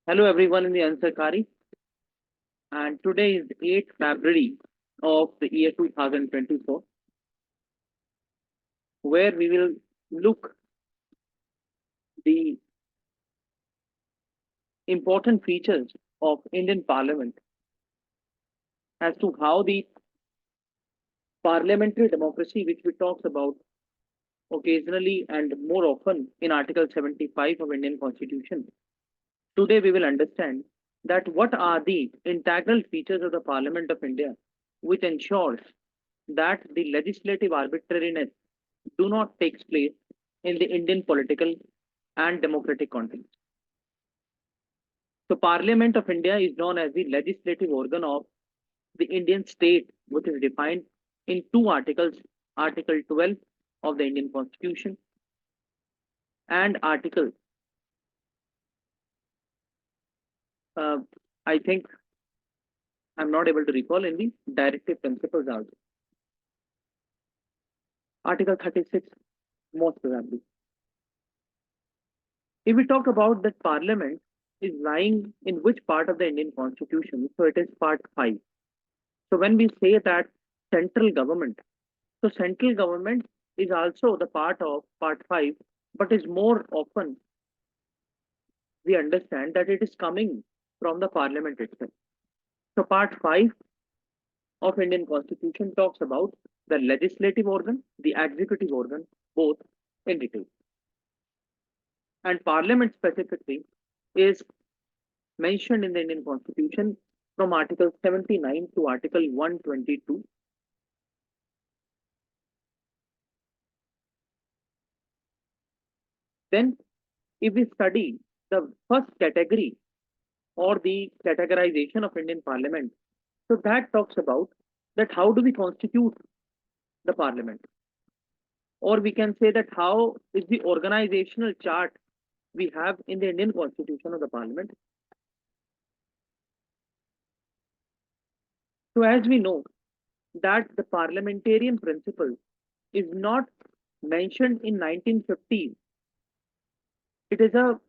Hello everyone in the Ansarkari, and today is 8th February of the year 2024, where we will look the important features of Indian Parliament as to how the parliamentary democracy, which we talks about occasionally and more often in Article 75 of Indian Constitution. Today we will understand that what are the integral features of the Parliament of India, which ensures that the legislative arbitrariness do not take place in the Indian political and democratic context. So Parliament of India is known as the legislative organ of the Indian state, which is defined in two articles, Article 12 of the Indian Constitution and Article, I think I'm not able to recall in the directive principles also. Article 36, most probably. If we talk about that Parliament is lying in which part of the Indian Constitution, so it is Part 5. So when we say that central government, so central government is also the part of Part 5, but is more often we understand that it is coming from the Parliament itself. So Part 5 of Indian Constitution talks about the legislative organ, the executive organ, both in detail. And Parliament specifically is mentioned in the Indian Constitution from Article 79 to Article 122. Then, if we study the first category or the categorization of Indian Parliament, so that talks about that how do we constitute the Parliament, or we can say that how is the organizational chart we have in the Indian Constitution of the Parliament. So as we know that the parliamentarian principle is not mentioned in 1950s, it is a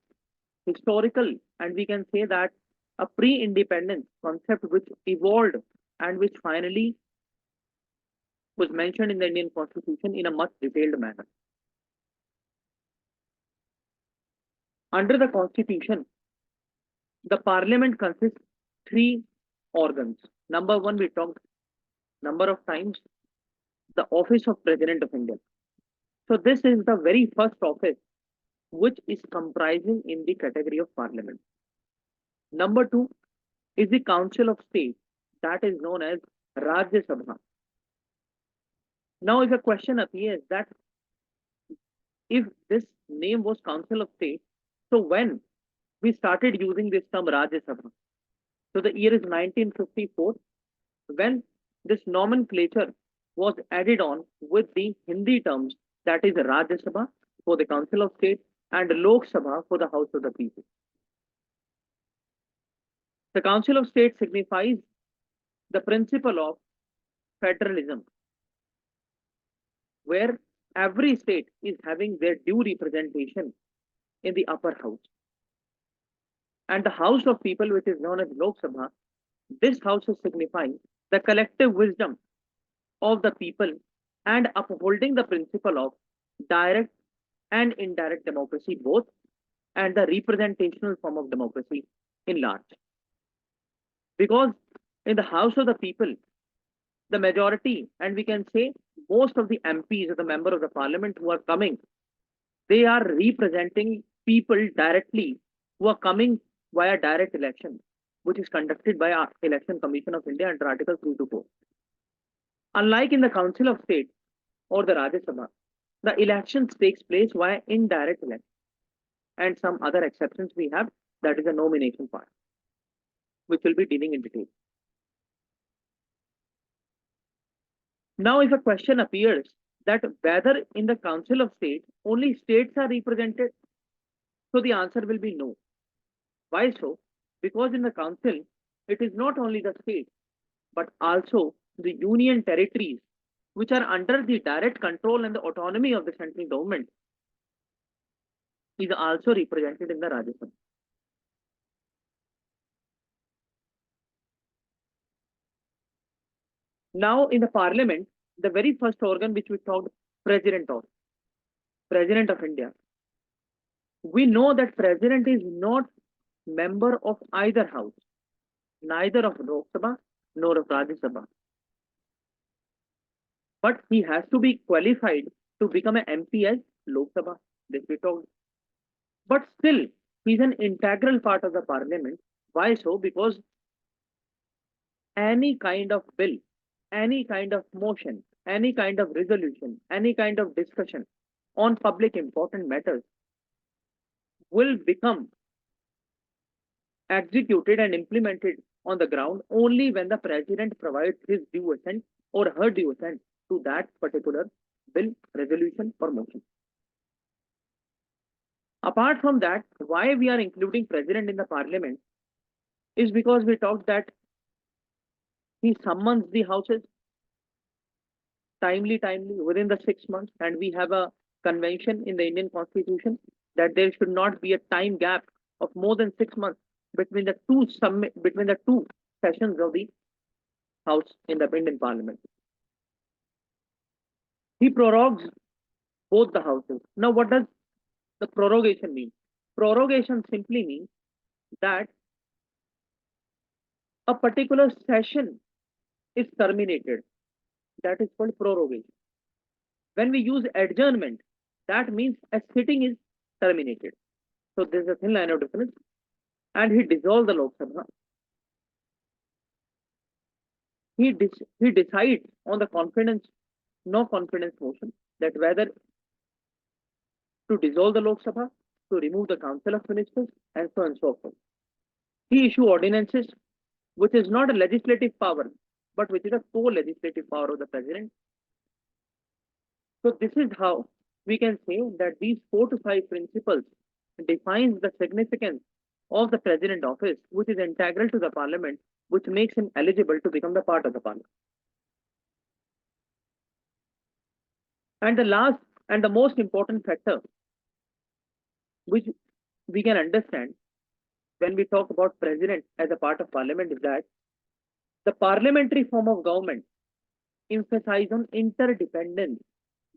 historical, and we can say that a pre-independence concept which evolved and which finally was mentioned in the Indian Constitution in a much detailed manner. Under the Constitution, the Parliament consists three organs. Number one, we talked number of times, the office of President of India. So this is the very first office which is comprising in the category of Parliament. Number two is the Council of State, that is known as Rajya Sabha. Now, if a question appears that if this name was Council of State, so when we started using this term Rajya Sabha? So the year is 1954, when this nomenclature was added on with the Hindi terms, that is Rajya Sabha for the Council of State and Lok Sabha for the House of the People. The Council of State signifies the principle of federalism, where every state is having their due representation in the upper house. And the House of People, which is known as Lok Sabha, this house is signifying the collective wisdom of the people and upholding the principle of direct and indirect democracy both, and the representational form of democracy in large. Because in the House of the People, the majority, and we can say most of the MPs or the member of the parliament who are coming, they are representing people directly who are coming via direct election, which is conducted by our Election Commission of India under Article 3 to 4. Unlike in the Council of State or the Rajya Sabha, the elections takes place via indirect election. And some other exceptions we have, that is a nomination part, which will be dealing in detail. Now, if a question appears that whether in the Council of State only states are represented, so the answer will be no. Why so? Because in the Council, it is not only the state, but also the union territories, which are under the direct control and the autonomy of the central government, is also represented in the Rajya Sabha. Now, in the parliament, the very first organ which we talked, president of, president of India. We know that president is not member of either house, neither of Lok Sabha nor of Rajya Sabha. But he has to be qualified to become an MP as Lok Sabha. This we talked. But still, he's an integral part of the parliament. Why so? Because any kind of bill, any kind of motion, any kind of resolution, any kind of discussion on public important matters will become executed and implemented on the ground only when the president provides his due assent or her due assent to that particular bill, resolution, or motion. Apart from that, why we are including president in the parliament is because we talked that he summons the houses timely within the 6 months, and we have a convention in the Indian Constitution that there should not be a time gap of more than 6 months between the two sessions of the House in the Indian Parliament. He prorogues both the houses. Now, what does the prorogation mean? Prorogation simply means that a particular session is terminated. That is called prorogation. When we use adjournment, that means a sitting is terminated. So there's a thin line of difference. And he dissolved the Lok Sabha. He decides on the no confidence motion, that whether to dissolve the Lok Sabha, to remove the Council of Ministers, and so on and so forth. He issues ordinances, which is not a legislative power, but which is a co-legislative power of the president. So this is how we can say that these 4 to 5 principles defines the significance of the president office, which is integral to the parliament, which makes him eligible to become the part of the parliament. And the last and the most important factor which we can understand when we talk about president as a part of parliament is that the parliamentary form of government emphasizes on interdependence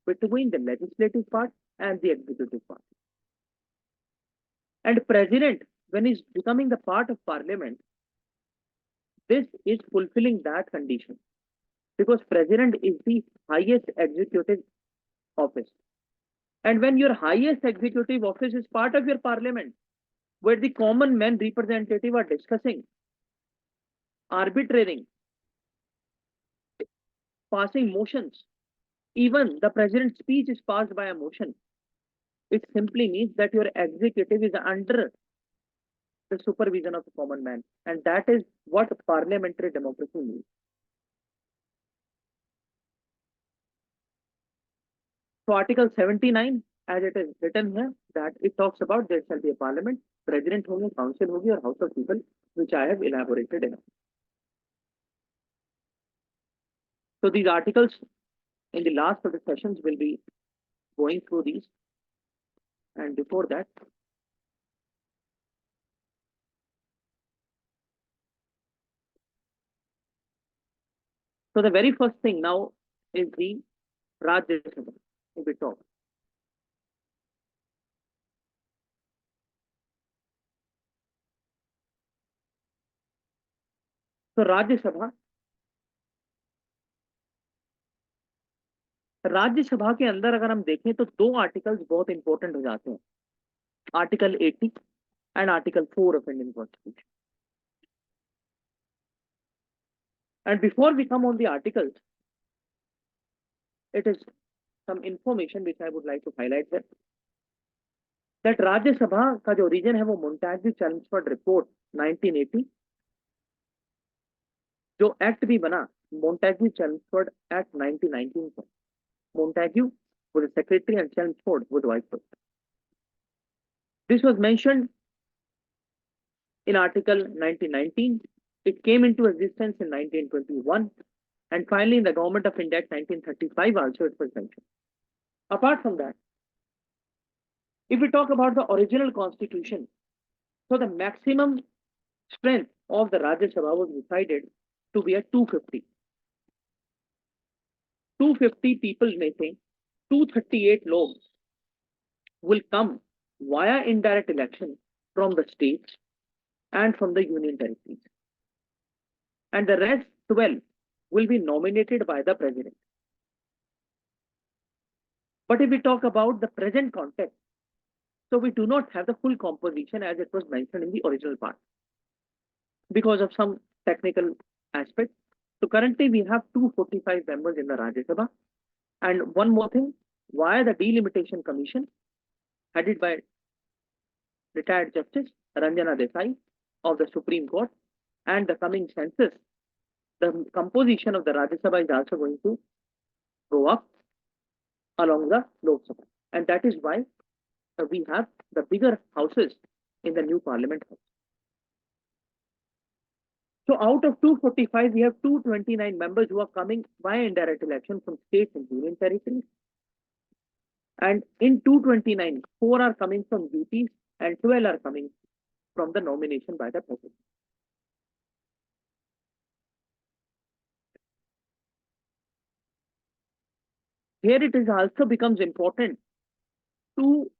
between the legislative part and the executive part. And president, when he's becoming the part of parliament, this is fulfilling that condition, because president is the highest executive office. And when your highest executive office is part of your parliament, where the common man representative are discussing, arbitrating, passing motions, even the president's speech is passed by a motion, it simply means that your executive is under the supervision of the common man. And that is what parliamentary democracy means. So Article 79, as it is written here, that it talks about there shall be a parliament, president hogi, council hogi, or house of people, which I have elaborated in. So these articles in the last of the sessions will be going through these. And before that, so the very first thing now is the Rajya Sabha, if we talk. So Rajya Sabha के अंदर अगर हम देखें तो 2 articles बहुत important हो जाते हैं, article 80 and article 4 of Indian constitution. And before we come on the articles, it is some information which I would like to highlight here. That Rajya Sabha का जो origin है वो Montagu-Chelmsford report 1980, जो act भी बना Montagu-Chelmsford Act 1919 को. Montagu was the secretary and Chelmsford was the vice president. This was mentioned in Article 1919. It came into existence in 1921, and finally in the Government of India Act 1935 also it was mentioned. Apart from that, if we talk about the original constitution, so the maximum strength of the Rajya Sabha was decided to be at 250. 250 people में से 238 लोग will come via indirect election from the states and from the union territories, and the rest 12 will be nominated by the president. But if we talk about the present context, so we do not have the full composition as it was mentioned in the original part because of some technical aspects. So currently we have 245 members in the Rajya Sabha. And one more thing, why the delimitation commission headed by retired Justice Ranjana Desai of the Supreme Court and the coming census, the composition of the Rajya Sabha is also going to go up along the Lok Sabha. And that is why we have the bigger houses in the new parliament house. So out of 245, we have 229 members who are coming via indirect election from states and union territories. And in 229, 4 are coming from UPs and 12 are coming from the nomination by the president. Here it is also becomes important to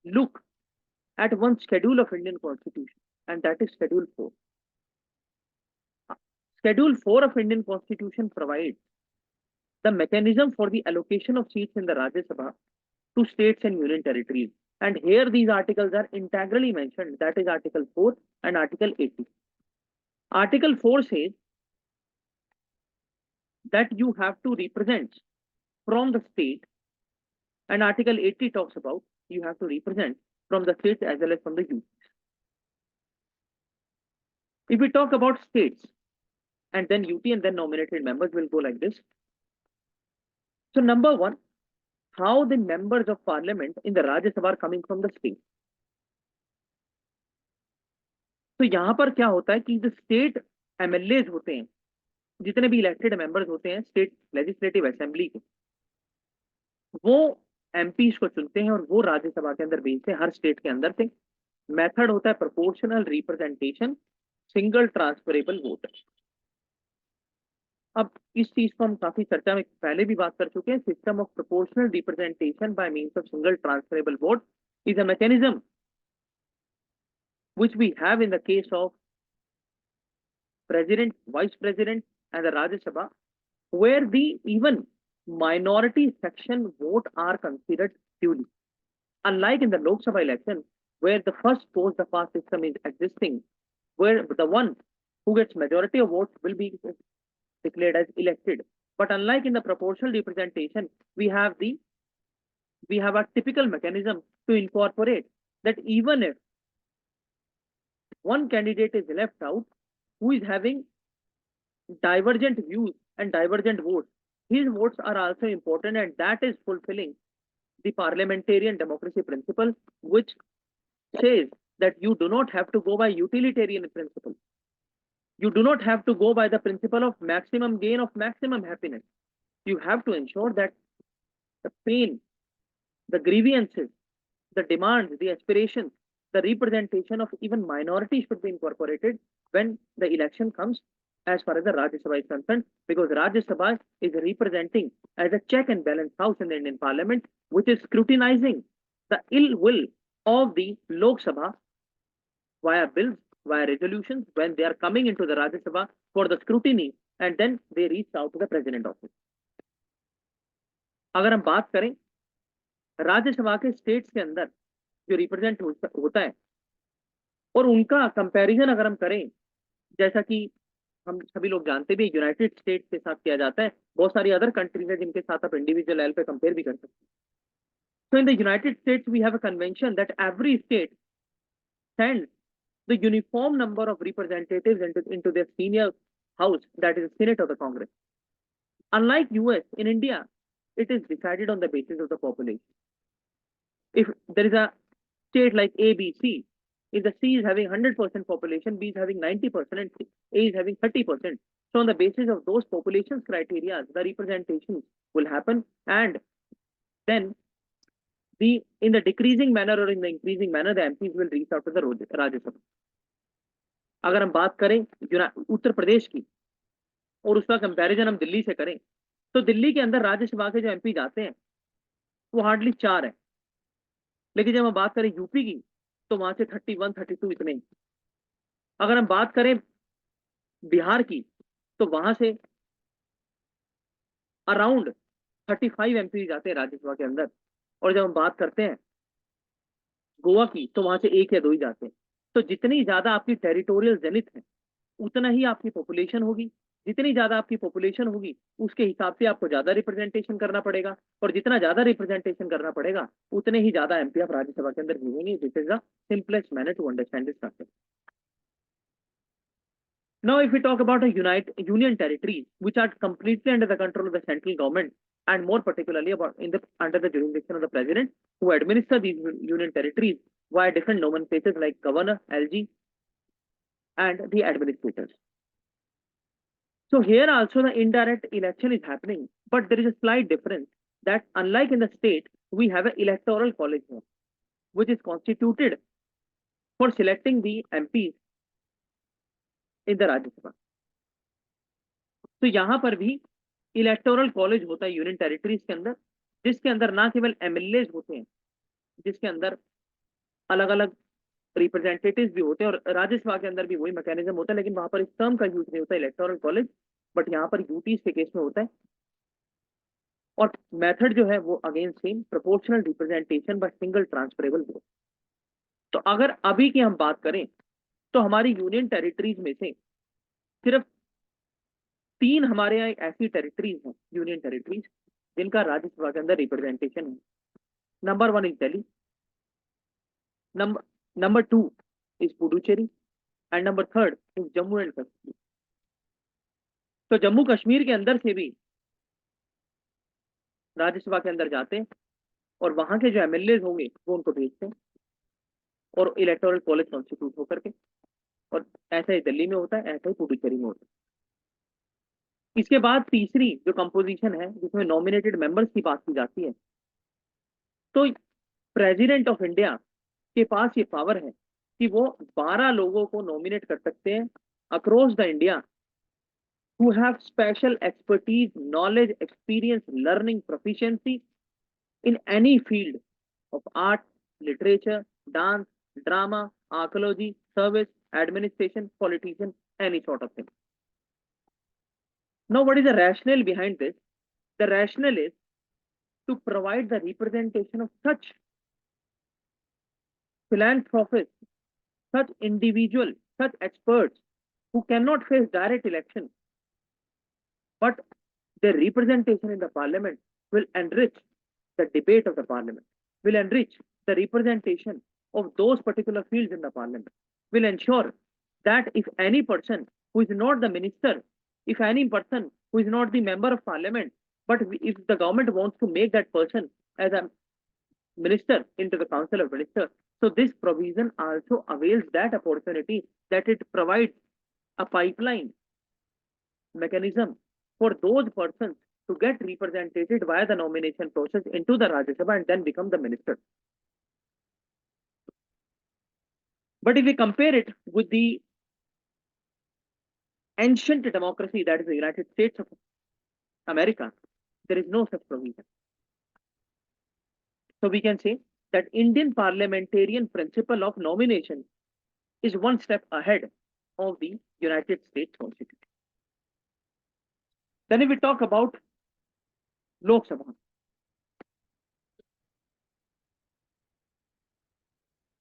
look at one schedule of Indian Constitution, and that is Schedule 4. Schedule 4 of Indian Constitution provides the mechanism for the allocation of seats in the Rajya Sabha to states and union territories. And here these articles are integrally mentioned, that is Article 4 and Article 80. Article 4 says that you have to represent from the state, and Article 80 talks about you have to represent from the states as well as from the youth. If we talk about states and then UT and then nominated members, will go like this. So number one, how the members of parliament in the Rajya Sabha are coming from the state. तो यहाँ पर क्या होता है कि जो state MLAs होते हैं, जितने भी इलेक्टेड मेंबर्स होते हैं स्टेट लेजिस्लेटिव असेंबली के, वो MPs को चुनते हैं और वो राज्यसभा के अंदर भेजते हैं हर स्टेट के अंदर से. मेथड होता है proportional representation, single transferable vote. अब इस चीज को हम काफी चर्चा में पहले भी बात कर चुके हैं. System of proportional representation by means of single transferable vote is a mechanism which we have in the case of president, vice president and the Rajya Sabha, where the even minority section vote are considered duly. Unlike in the Lok Sabha election, where the first post the past system is existing, where the one who gets majority of votes will be declared as elected. But unlike in the proportional representation, we have a typical mechanism to incorporate that even if one candidate is left out who is having divergent views and divergent votes, his votes are also important, and that is fulfilling the parliamentarian democracy principle, which says that you do not have to go by utilitarian principle. You do not have to go by the principle of maximum gain of maximum happiness. You have to ensure that the pain, the grievances, the demands, the aspirations, the representation of even minorities should be incorporated when the election comes as far as the Rajya Sabha is concerned, because Rajya Sabha is representing as a check and balance house in the Indian Parliament, which is scrutinizing the ill will of the Lok Sabha via bills, via resolutions, when they are coming into the Rajya Sabha for the scrutiny, and then they reach out to the President office. अगर हम बात करें राज्यसभा के states के अंदर जो represent होता है और उनका कंपैरिजन अगर हम करें, जैसा कि हम सभी लोग जानते भी यूनाइटेड स्टेट्स के साथ किया जाता है, बहुत सारी अदर कंट्रीज है जिनके साथ आप इंडिविजुअल लेवल पे कंपेयर भी कर सकते हैं. So in the United States we have a convention that every state sends the uniform number of representatives into their senior house, that is the Senate of the Congress. Unlike US, in India, it is decided on the basis of the population. If there is a state like A, B, C, if the C is having 100% population, B is having 90%, and A is having 30%. So on the basis of those population criteria, the representation will happen, and then in the decreasing manner or in the increasing manner, the MPs will reach out to the Rajya Sabha. अगर हम बात करें उत्तर प्रदेश की और उसका comparison हम दिल्ली से करें, तो दिल्ली के अंदर राज्यसभा के जो एमपी जाते हैं वो हार्डली 4 है, लेकिन जब हम बात करें यूपी की तो वहां से 31 32 इतने ही। अगर हम बात करें बिहार की तो वहां से अराउंड 35 एमपी जाते हैं राज्यसभा के अंदर। और जब हम बात करते हैं गोवा की तो वहां से 1 या 2 ही जाते हैं। तो जितनी ज्यादा आपकी टेरिटोरियल जेनिथ है उतना ही आपकी पॉपुलेशन होगी। जितनी ज्यादा आपकी पॉपुलेशन होगी उसके हिसाब से आपको ज्यादा रिप्रेजेंटेशन करना पड़ेगा, और जितना ज्यादा रिप्रेजेंटेशन करना पड़ेगा उतने ही ज्यादा एमपी आप राज्यसभा के अंदर भेजेंगे। This is the simplest manner to understand this concept. Now, if we talk about a union territories, which are completely under the control of the central government, and more particularly about under the jurisdiction of the president, who administer these union territories via different nomenclatures like governor, LG, and the administrators. So here also the indirect election is happening, but there is a slight difference that unlike in the state, we have an electoral college here, which is constituted for selecting the MPs in the Rajya Sabha. तो यहां पर भी electoral college होता है union territories के अंदर, जिसके अंदर ना केवल एमएलए होते हैं, जिसके अंदर अलग अलग रिप्रेजेंटेटिव भी होते हैं, और राज्यसभा के अंदर भी वही मैकेनिज्म होता है, लेकिन वहां पर इस टर्म का यूज नहीं होता इलेक्टोरल कॉलेज, बट यहाँ पर यूटीज के केस में होता है। और मेथड जो है वो again same, proportional representation by single transferable vote. तो अगर अभी की हम बात करें तो हमारी यूनियन टेरिटरीज में से सिर्फ 3 हमारे यहाँ ऐसी टेरिटरीज हैं, यूनियन टेरिटरीज, जिनका राज्यसभा के अंदर रिप्रेजेंटेशन है। Number 1 is Delhi, number 2 is Puducherry, and number 3 is Jammu and Kashmir. तो जम्मू कश्मीर के अंदर से भी राज्यसभा के अंदर जाते हैं, और वहां के जो एमएलए होंगे वो उनको भेजते हैं, और इलेक्टोरल कॉलेज कॉन्स्टिट्यूट होकर के। और ऐसा ही दिल्ली में होता है, ऐसा ही पुडुचेरी में होता है। इसके बाद तीसरी जो कंपोजिशन है जिसमें नॉमिनेटेड मेंबर्स की बात की जाती है, तो प्रेसिडेंट ऑफ इंडिया के पास ये पावर है कि वो 12 लोगों को नॉमिनेट कर सकते हैं across the India, who have special expertise, knowledge, experience, learning, proficiency in any field of art, literature, dance, drama, archaeology, service, administration, politician, any sort of thing. Now, what is the rationale behind this? The rationale is to provide the representation of such philanthropists, such individuals, such experts who cannot face direct election, but their representation in the parliament will enrich the debate of the parliament, will enrich the representation of those particular fields in the parliament, will ensure that if any person who is not the minister, if any person who is not the member of parliament, but if the government wants to make that person as a minister into the council of ministers, so this provision also avails that opportunity, that it provides a pipeline mechanism for those persons to get represented via the nomination process into the Rajya Sabha and then become the minister. But if we compare it with the ancient democracy, that is the United States of America, there is no such provision. So we can say that Indian parliamentarian principle of nomination is one step ahead of the United States Constitution. Then if we talk about Lok Sabha.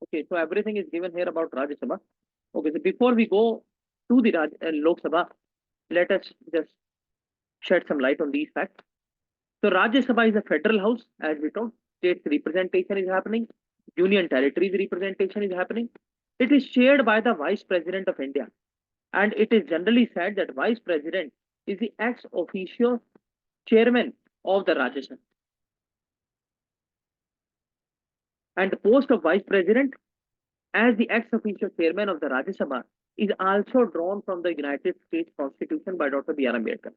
Okay, so everything is given here about Rajya Sabha. Okay, so before we go to the Lok Sabha, let us just shed some light on these facts. So Rajya Sabha is a federal house, as we told. State representation is happening. Union territories representation is happening. It is chaired by the Vice President of India. And it is generally said that Vice President is the ex officio chairman of the Rajya Sabha. And the post of Vice President as the ex officio chairman of the Rajya Sabha is also drawn from the United States Constitution by Dr. B.R. Ambedkar.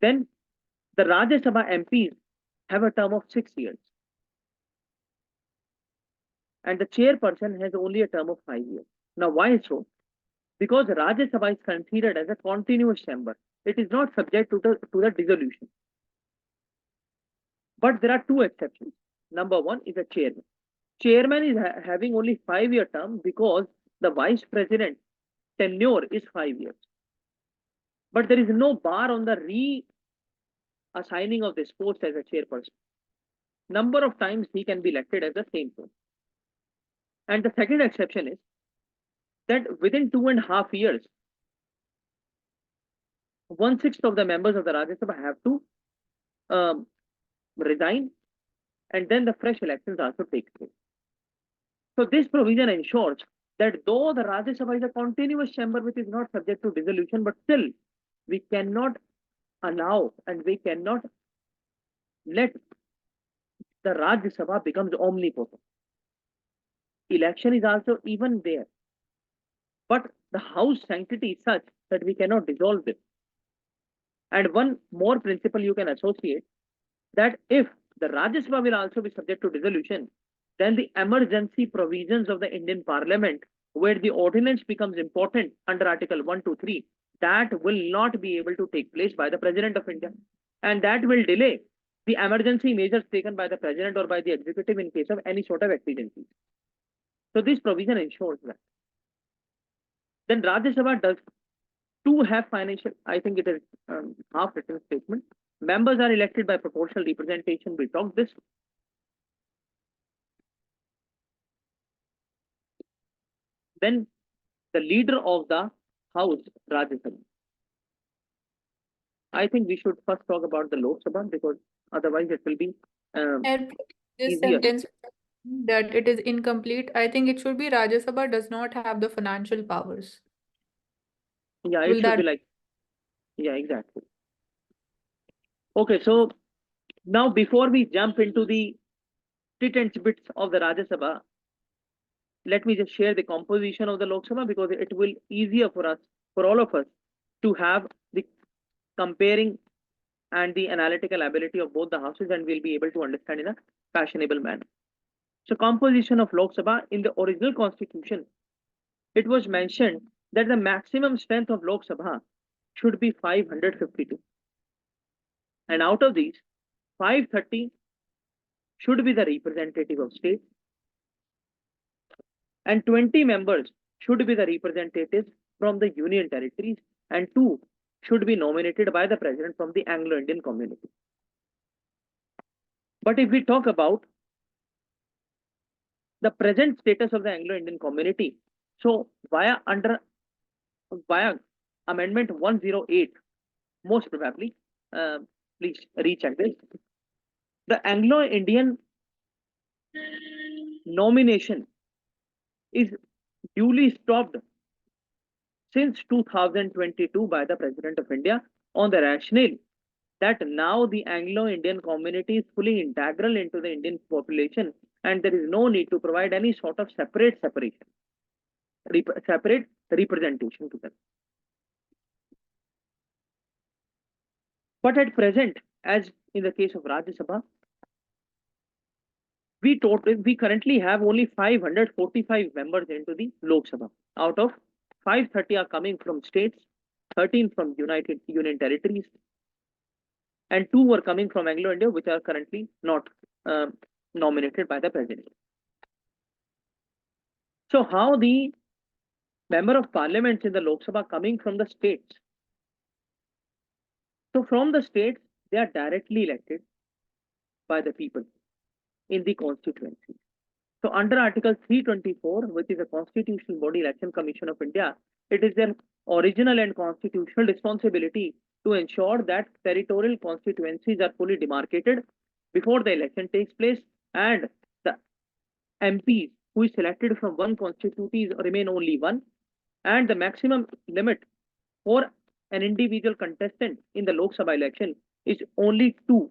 Then the Rajya Sabha MPs have a term of 6 years. And the chairperson has only a term of 5 years. Now, why so? because Rajya Sabha is considered as a continuous chamber. It is not subject to the dissolution. But there are two exceptions. Number one is a chairman. Chairman is having only 5-year term because the vice president tenure is 5 years. But there is no bar on the reassigning of this post as a chairperson. Number of times he can be elected as the same post. And the second exception is that within 2.5 years, 1/6 of the members of the Rajya Sabha have to resign, and then the fresh elections also take place. So this provision ensures that though the Rajya Sabha is a continuous chamber which is not subject to dissolution, but still we cannot allow and we cannot let the Rajya Sabha becomes omnipotent. Election is also even there, but the House sanctity is such that we cannot dissolve it. And one more principle you can associate, that if the Rajya Sabha will also be subject to dissolution, then the emergency provisions of the Indian Parliament, where the ordinance becomes important under Article 123, that will not be able to take place by the President of India. And that will delay the emergency measures taken by the President or by the Executive in case of any sort of exigency. So this provision ensures that. Then Rajya Sabha does to have financial, I think it is half written statement. Members are elected by proportional representation. We talked this. Then the leader of the House, Rajya Sabha. I think we should first talk about the Lok Sabha because otherwise it will be And this easier. sentence that it is incomplete, I think it should be Rajya Sabha does not have the financial powers. Yeah, it Will should that be like, yeah, exactly. Okay, so now before we jump into the tit and bits of the Rajya Sabha, let me just share the composition of the Lok Sabha because it will easier for us, for all of us, to have the comparing and the analytical ability of both the houses, and we'll be able to understand in a fashionable manner. So composition of Lok Sabha, in the original constitution, it was mentioned that the maximum strength of Lok Sabha should be 552. And out of these, 530 should be the representative of states, and 20 members should be the representatives from the union territories, and 2 should be nominated by the president from the Anglo-Indian community. But if we talk about the present status of the Anglo-Indian community, so via Amendment 108, most probably, please recheck this. The Anglo-Indian nomination is duly stopped since 2022 by the President of India on the rationale that now the Anglo-Indian community is fully integral into the Indian population and there is no need to provide any sort of separate representation to them. But at present, as in the case of Rajya Sabha, we currently have only 545 members into the Lok Sabha. Out of 530 are coming from states, 13 from Union Territories, and 2 were coming from Anglo-India, which are currently not nominated by the president. So how the member of parliament in the Lok Sabha coming from the states? So from the states, they are directly elected by the people in the constituency. So under Article 324, which is a constitutional body election commission of India, it is their original and constitutional responsibility to ensure that territorial constituencies are fully demarcated before the election takes place, and the MPs who is selected from one constituency remain only one, and the maximum limit for an individual contestant in the Lok Sabha election is only 2.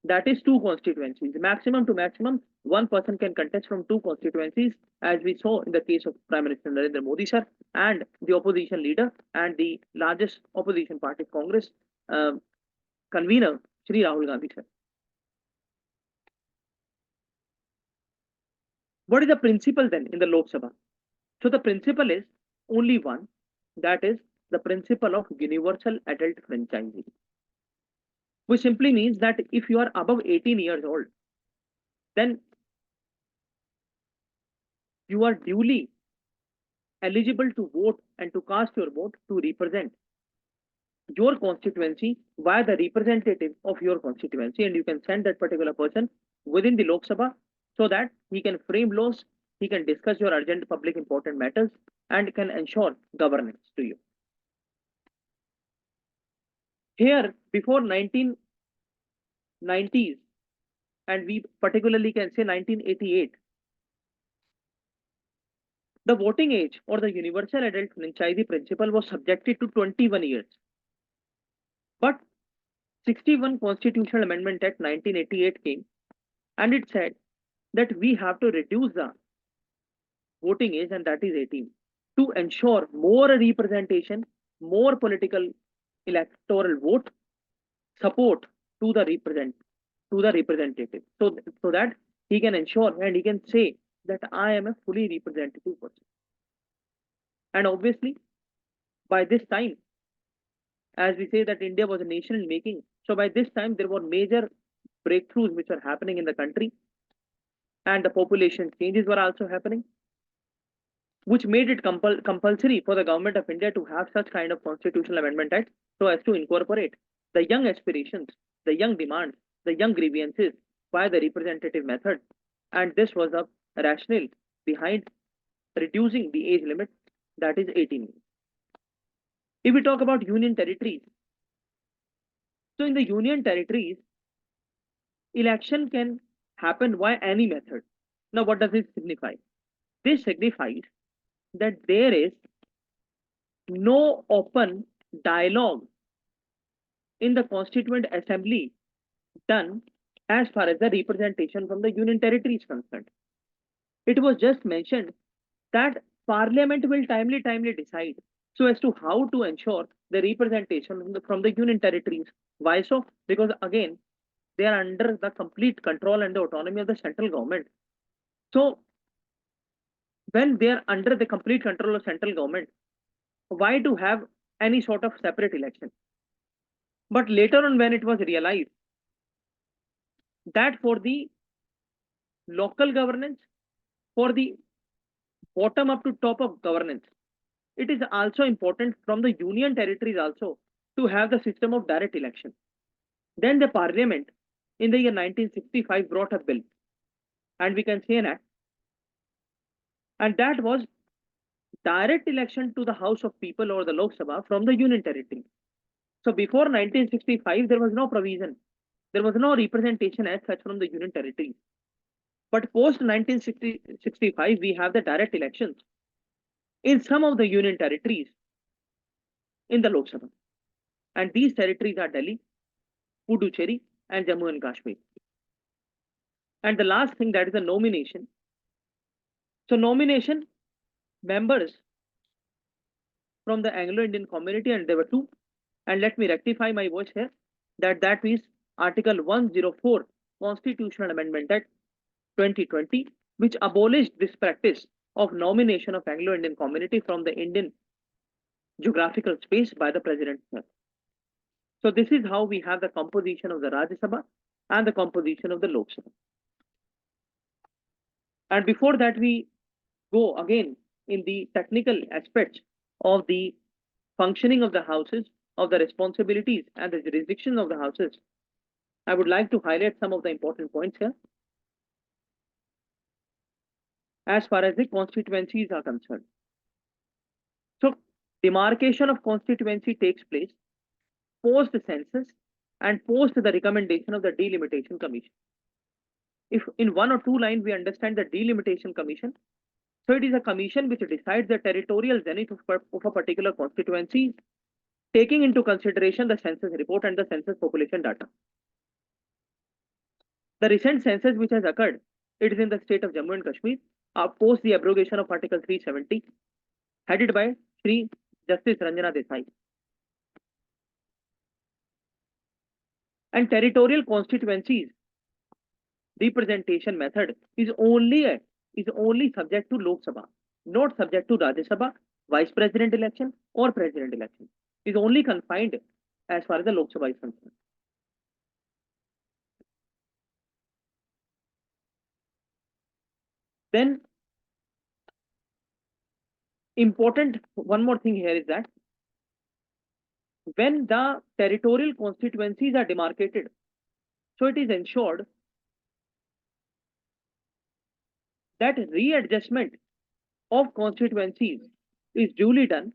That is 2 constituencies. Maximum to maximum, one person can contest from 2 constituencies, as we saw in the case of Prime Minister Narendra Modi sir and the opposition leader and the largest opposition party, Congress convener, Shri Rahul Gandhi sir. What is the principle then in the Lok Sabha? So the principle is only one, That is the principle of universal adult franchising, which simply means that if you are above 18 years old, then you are duly eligible to vote and to cast your vote to represent your constituency via the representative of your constituency, and you can send that particular person within the Lok Sabha so that he can frame laws, he can discuss your urgent public important matters, and can ensure governance to you. Here, before 1990s, and we particularly can say 1988, the voting age or the universal adult franchisee principle was subjected to 21 years. But 61 Constitutional Amendment Act 1988 came, and it said that we have to reduce the voting age, and that is 18, to ensure more representation, more political electoral vote support to the representative, so that he can ensure and he can say that I am a fully representative person. And obviously, by this time, as we say that India was a nation in making, so by this time there were major breakthroughs which were happening in the country, and the population changes were also happening, which made it compulsory for the government of India to have such kind of constitutional amendment act so as to incorporate the young aspirations, the young demands, the young grievances by the representative method. And this was the rationale behind reducing the age limit, that is 18 years. If we talk about union territories, so in the union territories, election can happen by any method. Now, what does it signify? This signifies that there is no open dialogue in the Constituent Assembly done as far as the representation from the union territory is concerned. It was just mentioned that Parliament will timely decide so as to how to ensure the representation from the union territories. Why so? Because again, they are under the complete control and the autonomy of the central government. So when they are under the complete control of central government, why to have any sort of separate election? But later on, when it was realized that for the local governance, for the bottom up to top of governance, it is also important from the union territories also to have the system of direct election. Then the parliament in the year 1965 brought a bill, and we can say an act, and that was direct election to the House of People or the Lok Sabha from the union territory. So before 1965, there was no provision, there was no representation as such from the union territories. But post 1965, we have the direct elections in some of the union territories in the Lok Sabha. And these territories are Delhi, Puducherry, and Jammu and Kashmir. And the last thing, that is the nomination. So nomination members from the Anglo-Indian community, and there were two. And let me rectify my voice here, that means Article 104 Constitutional Amendment Act 2020, which abolished this practice of nomination of Anglo-Indian community from the Indian geographical space by the president. So this is how we have the composition of the Rajya Sabha and the composition of the Lok Sabha. And before that, we go again in the technical aspects of the functioning of the houses, of the responsibilities and the jurisdiction of the houses. I would like to highlight some of the important points here. As far as the constituencies are concerned, so demarcation of constituency takes place post the census and post the recommendation of the delimitation commission. If in one or two lines we understand the delimitation commission, so it is a commission which decides the territorial zenith of a particular constituency, taking into consideration the census report and the census population data. The recent census which has occurred, it is in the state of Jammu and Kashmir, post the abrogation of Article 370, headed by Shri Justice Ranjana Desai. And territorial constituencies representation method is only subject to Lok Sabha, not subject to Rajya Sabha, vice president election or president election. Is only confined as far as the Lok Sabha is concerned. Then important one more thing here is that when the territorial constituencies are demarcated, so it is ensured that readjustment of constituencies is duly done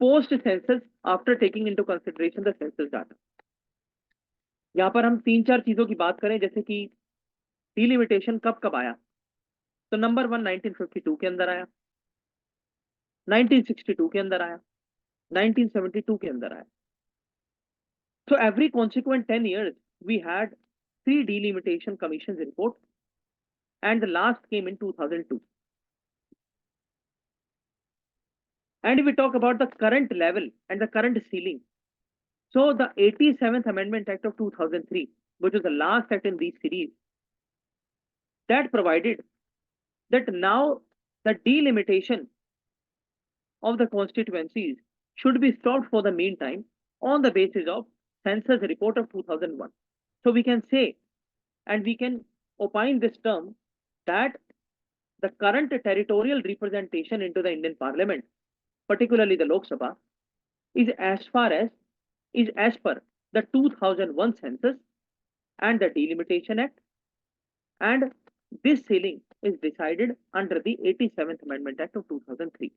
post census after taking into consideration the census data. यहाँ पर हम 3-4 चीजों की बात करें, जैसे कि delimitation कब कब आया, तो नंबर 1 1952 के अंदर आया, 1962 के अंदर आया, 1972 के अंदर आया. So every consequent 10 years we had 3 delimitation commissions report, and the last came in 2002. And if we talk about the current level and the current ceiling, so the 87th Amendment Act of 2003, which was the last act in this series, that provided that now the delimitation of the constituencies should be stopped for the meantime on the basis of census report of 2001. So we can say, and we can opine this term, that the current territorial representation into the Indian Parliament, particularly the Lok Sabha, is as per the 2001 census and the Delimitation Act, and this ceiling is decided under the 87th Amendment Act of 2003.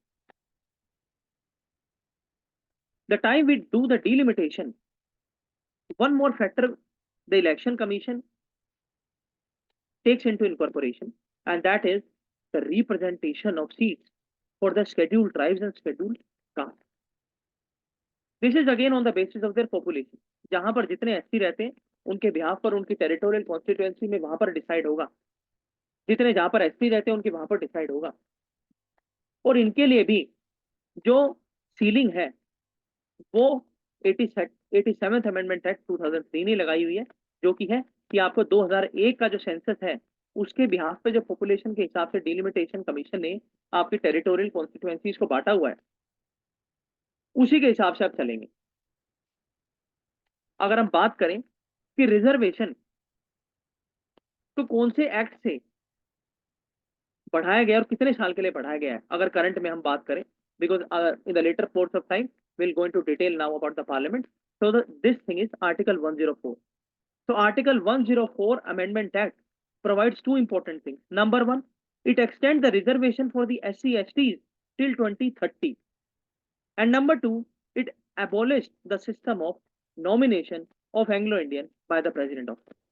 The time we do the delimitation, one more factor the Election Commission takes into incorporation, and that is the representation of seats for the scheduled tribes and scheduled castes. This is again on the basis of their population. जहां पर जितने SC रहते हैं उनके behalf पर उनकी territorial constituency में वहां पर डिसाइड होगा, जितने जहां पर एससी रहते हैं उनके वहां पर डिसाइड होगा. और इनके लिए भी जो सीलिंग है वो 87th अमेंडमेंट एक्ट 2003 ने लगाई हुई है, जो कि है कि आपको 2001 का जो सेंसस है उसके बिहाफ पे जो पॉपुलेशन के हिसाब से डिलिमिटेशन कमीशन ने आपकी टेरिटोरियल कॉन्स्टिट्यूएंसीज को बांटा हुआ है, उसी के हिसाब से आप चलेंगे. अगर हम बात करें कि रिजर्वेशन तो कौन से एक्ट से बढ़ाया गया और कितने साल के लिए बढ़ाया गया है, अगर करंट में हम बात करें, because in the latter course of time we'll go into detail now about the parliament. So this thing is article 104. So article 104 amendment act provides two important things. Number one, it extends the reservation for the SC/STs till 2030, and number two, it abolished the system of nomination of Anglo-Indian by the president of.